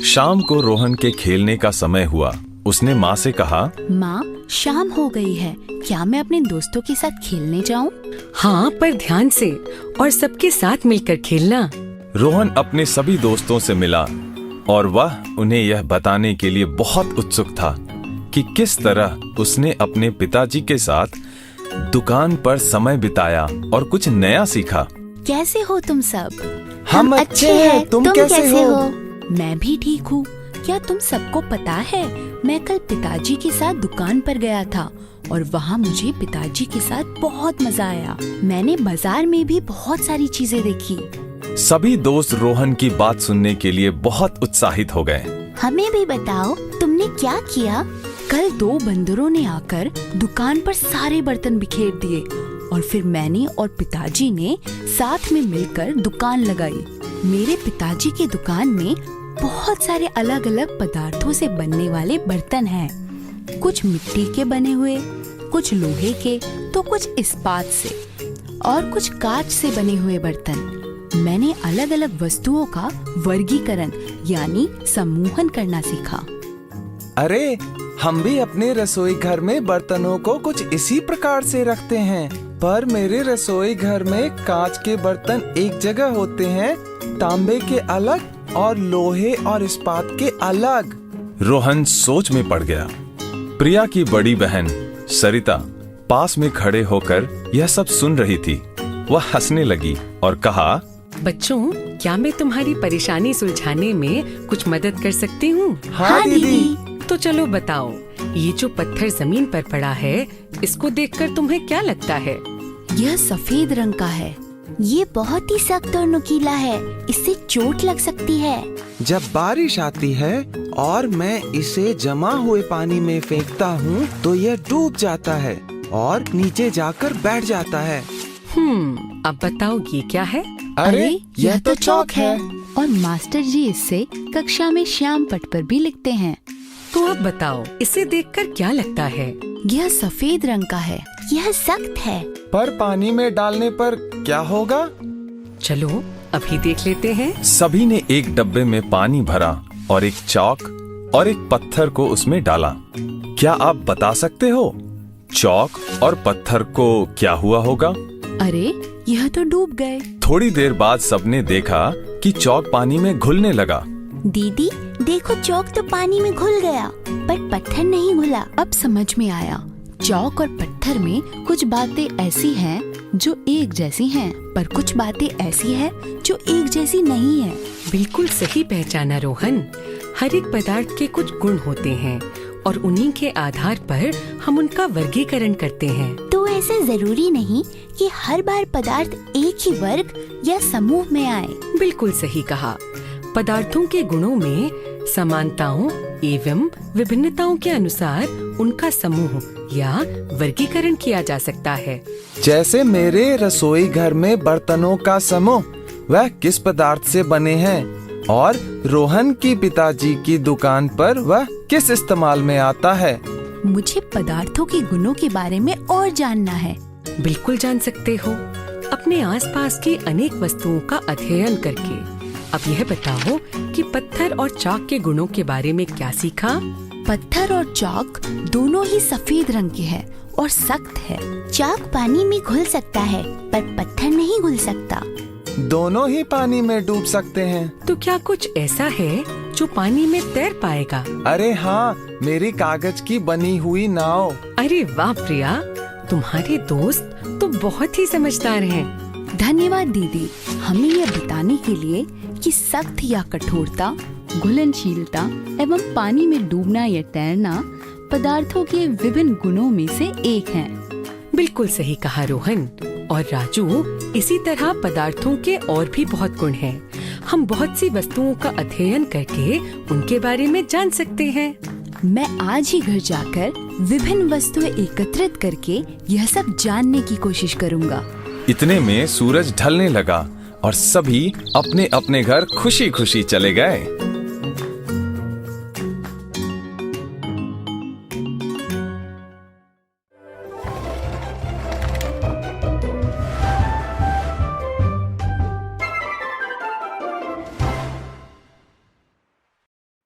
शाम को रोहन के खेलने का समय हुआ। उसने माँ से कहा, माँ, शाम हो गई है, क्या मैं अपने दोस्तों के साथ खेलने जाऊँ? हाँ, पर ध्यान से और सबके साथ मिलकर खेलना। रोहन अपने सभी दोस्तों से मिला और वह उन्हें यह बताने के लिए बहुत उत्सुक था कि किस तरह उसने अपने पिताजी के साथ दुकान पर समय बिताया और कुछ नया सीखा। कैसे हो तुम सब? हम अच्छे हैं, तुम कैसे हो? मैं भी ठीक हूँ। क्या तुम सबको पता है, मैं कल पिताजी के साथ दुकान पर गया था और वहाँ मुझे पिताजी के साथ बहुत मजा आया। मैंने बाजार में भी बहुत सारी चीजें देखी। सभी दोस्त रोहन की बात सुनने के लिए बहुत उत्साहित हो गए। हमें भी बताओ, तुमने क्या किया? कल 2 बंदरों ने आकर दुकान पर सारे बर्तन बिखेर दिए और फिर मैंने और पिताजी ने साथ में मिलकर दुकान लगाई। मेरे पिताजी की दुकान में बहुत सारे अलग अलग पदार्थों से बनने वाले बर्तन हैं। कुछ मिट्टी के बने हुए, कुछ लोहे के, तो कुछ इस्पात से और कुछ कांच से बने हुए बर्तन। मैंने अलग अलग वस्तुओं का वर्गीकरण यानी समूहन करना सीखा। अरे, हम भी अपने रसोई घर में बर्तनों को कुछ इसी प्रकार से रखते हैं, पर मेरे रसोई घर में कांच के बर्तन एक जगह होते हैं, तांबे के अलग और लोहे और इस्पात के अलग। रोहन सोच में पड़ गया। प्रिया की बड़ी बहन सरिता पास में खड़े होकर यह सब सुन रही थी। वह हंसने लगी और कहा, बच्चों, क्या मैं तुम्हारी परेशानी सुलझाने में कुछ मदद कर सकती हूँ? हाँ दीदी। तो चलो बताओ, ये जो पत्थर जमीन पर पड़ा है, इसको देखकर तुम्हें क्या लगता है? यह सफेद रंग का है। ये बहुत ही सख्त और नुकीला है, इससे चोट लग सकती है। जब बारिश आती है और मैं इसे जमा हुए पानी में फेंकता हूँ, तो यह डूब जाता है और नीचे जाकर बैठ जाता है। अब बताओ ये क्या है? अरे, यह तो चौक है। और मास्टर जी इससे कक्षा में श्याम पट पर भी लिखते हैं। तो अब बताओ, इसे देखकर क्या लगता है? यह सफेद रंग का है। यह सख्त है। पर पानी में डालने पर क्या होगा? चलो अभी देख लेते हैं। सभी ने एक डब्बे में पानी भरा और एक चौक और एक पत्थर को उसमें डाला। क्या आप बता सकते हो चौक और पत्थर को क्या हुआ होगा? अरे, यह तो डूब गए। थोड़ी देर बाद सबने देखा कि चौक पानी में घुलने लगा। दीदी देखो, चौक तो पानी में घुल गया, पर पत्थर नहीं घुला। अब समझ में आया, चौक और पत्थर में कुछ बातें ऐसी हैं जो एक जैसी हैं, पर कुछ बातें ऐसी हैं जो एक जैसी नहीं है। बिल्कुल सही पहचाना रोहन। हर एक पदार्थ के कुछ गुण होते हैं और उन्हीं के आधार पर हम उनका वर्गीकरण करते हैं। तो ऐसा जरूरी नहीं कि हर बार पदार्थ एक ही वर्ग या समूह में आए। बिल्कुल सही कहा। पदार्थों के गुणों में समानताओं एवं विभिन्नताओं के अनुसार उनका समूह या वर्गीकरण किया जा सकता है। जैसे मेरे रसोई घर में बर्तनों का समूह, वह किस पदार्थ से बने हैं, और रोहन की पिताजी की दुकान पर वह किस इस्तेमाल में आता है। मुझे पदार्थों के गुणों के बारे में और जानना है। बिल्कुल जान सकते हो, अपने आसपास की अनेक वस्तुओं का अध्ययन करके। अब यह बताओ कि पत्थर और चाक के गुणों के बारे में क्या सीखा? पत्थर और चाक दोनों ही सफेद रंग के हैं और सख्त है। चाक पानी में घुल सकता है, पर पत्थर नहीं घुल सकता। दोनों ही पानी में डूब सकते हैं। तो क्या कुछ ऐसा है जो पानी में तैर पाएगा? अरे हाँ, मेरी कागज की बनी हुई नाव। अरे वाह प्रिया, तुम्हारे दोस्त तो बहुत ही समझदार हैं। धन्यवाद दीदी, हमें यह बताने के लिए कि सख्त या कठोरता, घुलनशीलता एवं पानी में डूबना या तैरना पदार्थों के विभिन्न गुणों में से एक हैं। बिल्कुल सही कहा रोहन। और राजू, इसी तरह पदार्थों के और भी बहुत गुण हैं। हम बहुत सी वस्तुओं का अध्ययन करके उनके बारे में जान सकते हैं। मैं आज ही घर जाकर विभिन्न वस्तुएं एकत्रित करके यह सब जानने की कोशिश करूँगा। इतने में सूरज ढलने लगा और सभी अपने अपने घर खुशी खुशी चले गए।